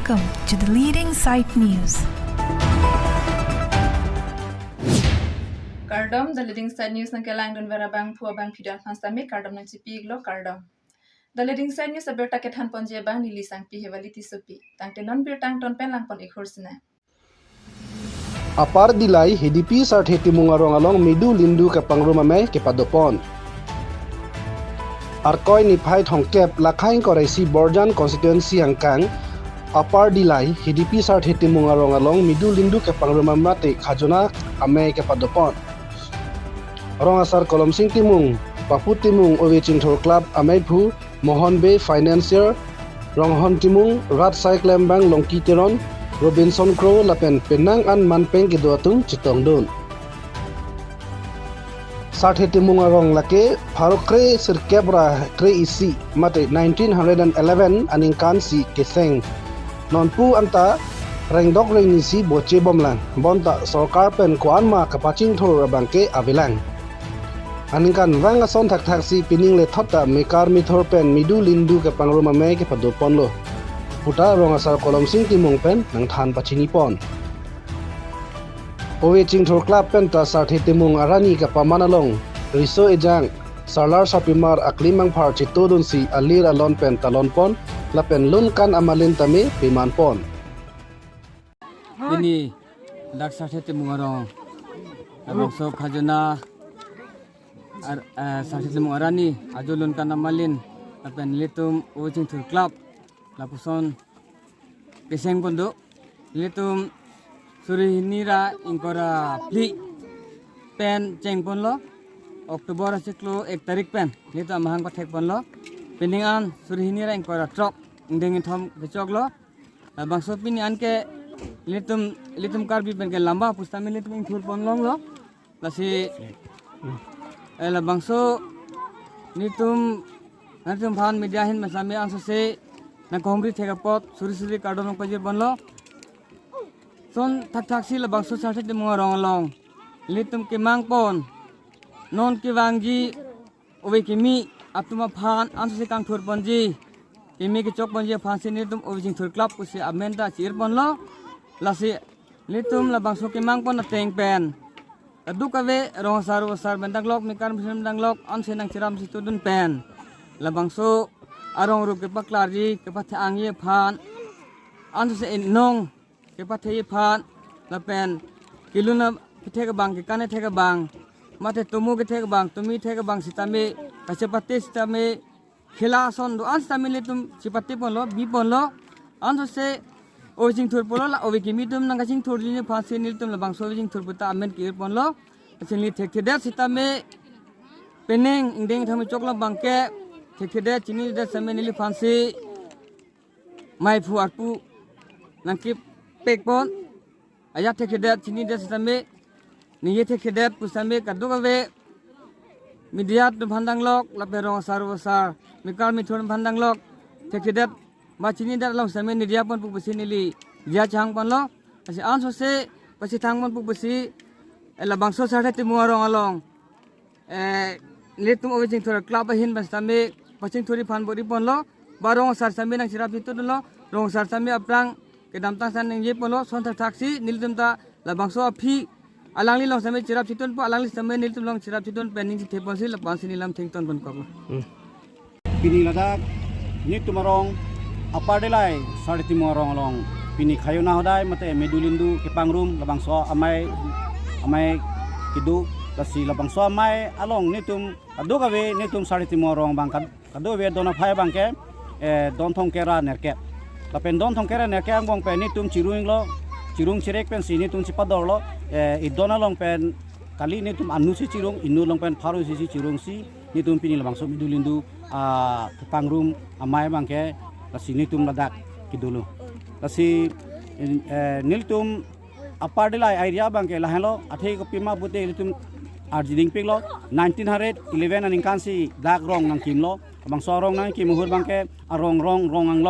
Welcome to the leading site news. Kardom, the leading side news ng Kelang dan Verabang Puabang Pidan Hansami, Kardom ng Cipiglo, Kardom. The leading side news about Taketan Ponjebang nilisang Pihevaliti Supi, Tang Tenon Birtang Ton Penlang Pon Ikursina. Apar dilai HDP sart heti mungarong along midu lindu ke pangrumame ke padopon. Arkoi ni phai thongkep lakhain koraisi Borjan constituency hangkang apar dilai HDP sart heti mungarong along midu lindu ke pangrumamate khajona ame ke padopon. Rong asar kolom sing timung papu timung Oveching Thor Club ame phu Mohon Bay financier Ronghon timung Rat Cyclem Bang Longki Teron Robinson Crow lapen penang an manpeng ke doatung chitong don. Sart heti mungarong lake pharokre sirkebra kre isi mate 1911 aningkan si keseng nonpu anta rengdok rengisi boche bomlang bonta sarkar pen kuan ma kapaching thor bangke avilang aningkan rang ason thak thak si pining le thotta mekar mithor pen midu lindu ke pangroma me ke padopon lo puta rong asar kolom sing timung pen nang than pachini pon Oveching Thor Club pen ta sart heti mung arani ka pamanalong riso ejang sarlar sapimar aklimang phar chitodun si alir alon pen talon pon lapen lun kan amalin tame piman pon ini dak sart heti mungarong abang so khajana sart heti mung arani ajolun kan amalin lapen litum Oveching Thor Club lapuson keseng pondo litum suri nira ingkora pli pen ceng pon lo Oktober siklo 1 tarik pen litu amahang pathek pon lo peningan suri nira ingkora trok indengin thom kecok lo bangso pini anke litum karbi pen ke lamba pustami litum ingkur pon long lo lasi la bangso litum phan media hin masame anso se na kohmri theka pot suri kardon pajir pon lo son thak thak si labang so sart heti mungarong along litum ke mangpon non ke wangji owe kimi atuma phan ansu se kang thur ponji kimi ke chok ponji phan se litum Oveching Thor Club ku se amenda chir pon lo lasi litum labang so ke mangpon na teng pen adu kave rong sar bendang lok mikar bendang lok anse nang chiram si tudun pen labang so arong ru ke paklarji ke pathe angye phan ansu se nong ke pathei phan lapen kiluna theka bang ke kane theka bang mate tumu ke theka bang tumi theka bang sitame kachepate sitame khela son do ansame litum sipati pon lo bi pon lo anso se Oveching Thor polo la Oveching mitum nang kaching thor jine phanse niltum la bang Oveching Thor puta amen ke pon lo achili thekede sitame peneng indeng thame chokla bang ke thekede chini de same nili phanse mai phu arpu nangkip pekpon ayat tekedat sini des sambe niye tekedat pusame kadu kave midiat bhandang lok laperong sarwasar mikal mithon bhandang lok tekedat machini dat long same nidia pon pu besi nili dia chang pon lo asi anso se pasi thangmon pu besi la bangso sart heti mungarong along litum Oveching Thor Club hin basame paching thori phan bori pon lo barong sar sambe nang sirap itu lo rong sar sambe aprang ke damtang san nang je polo son taksi niltum ta labangso phi alangli long same chirap chitun po alangli same niltum long chirap chitun pening si thepon si lapang si nilam thington pon ko pini ladak ni tumarong apardelai sart heti mungarong along pini khayona hodai mate medulindu ke pangrum labangso amai kidu lasi labangso amai along nitum adu kawe nitum sart heti mungarong bang kadu we dona phai bangke don thong kera nerke lapen don thong kera nerke ang bong pen nitum cirung cirek pen sini tum sipador lo idona long pen kali nitum anu si cirung inu long pen pharu si cirung si nitum pini labang so midulindu pangrum amai bangke lasi nitum ladak kidulu lasi niltum apardelai area bangke lahelo athei ko pima bute nitum arjiding piglo 1911 aningkan si dak rong nang kimlo bang sorong nang ki muhur bangke arong ang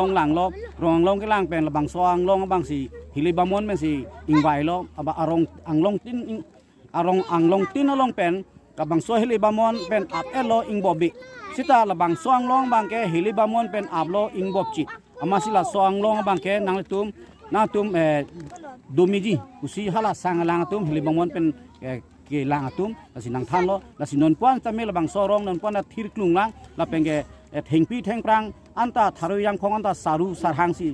long ke lang pen bang so ang long bang si hilibamon men si ingwai lo aba arong ang long tin long pen ka bang so hilibamon pen ap elo ingbobi sita la bang so ang long bangke hilibamon pen ablo ingbob chi amasila soang long bangke nang tum domiji usi hala sangalang tum hilibangmon pen ke lang atum lasi nang than lo lasi non puan tamel bang sorong non puan thir klung lang la penge thengpi thengprang anta tharu yang khong anta saru sarhang si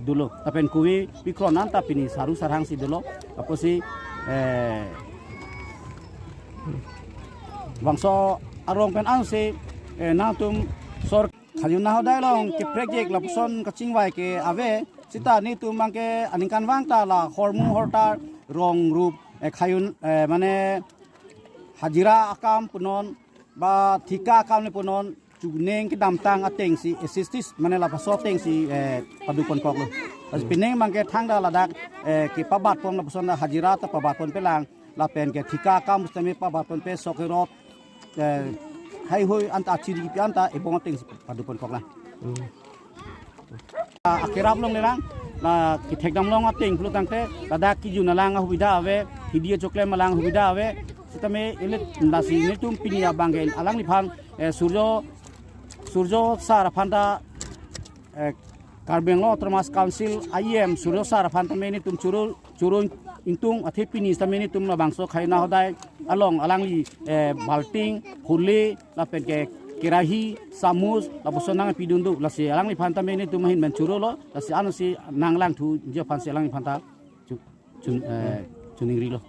dulo tapen kuwi pikron anta pini saru sarhang si dulo aposi bangso arong pen anse natum sor khayun na hodai long ke project la puson kaching wai ke ave sita ni tu mangke aningkan wangta la hormu hortar rong rup khayun mane hajira akam punon ba thika akam ni punon neng ke damtang ateng si assistis mane la paso teng si padukon kok lo as pineng mangke thangda ladak ke pabat pom la puson hajira ta pabat pon pelang la pen ke thika akam mustami pabat pon pe sokerot hai hoi anta chiri pi anta ebong teng si padukon kok la akhirap long lelang la ki thekdam long ateng pulu tangte ladak ki juna lang hubida ave hidia chokle malang hubida ave sitame elit nasi ne tum pinia bangel alang ni phang surjo sarafanda karbenglo termas council IM surjo sarafanda meni tum churun intung athe pini sameni tum na bangso khaina hodai along alangli balting khuli la penke kirahi samus la bosonang pidundu la si alangli phanta meni tum hin men churulo la si anu si nanglang thu je pan si alangli phanta chuningri lo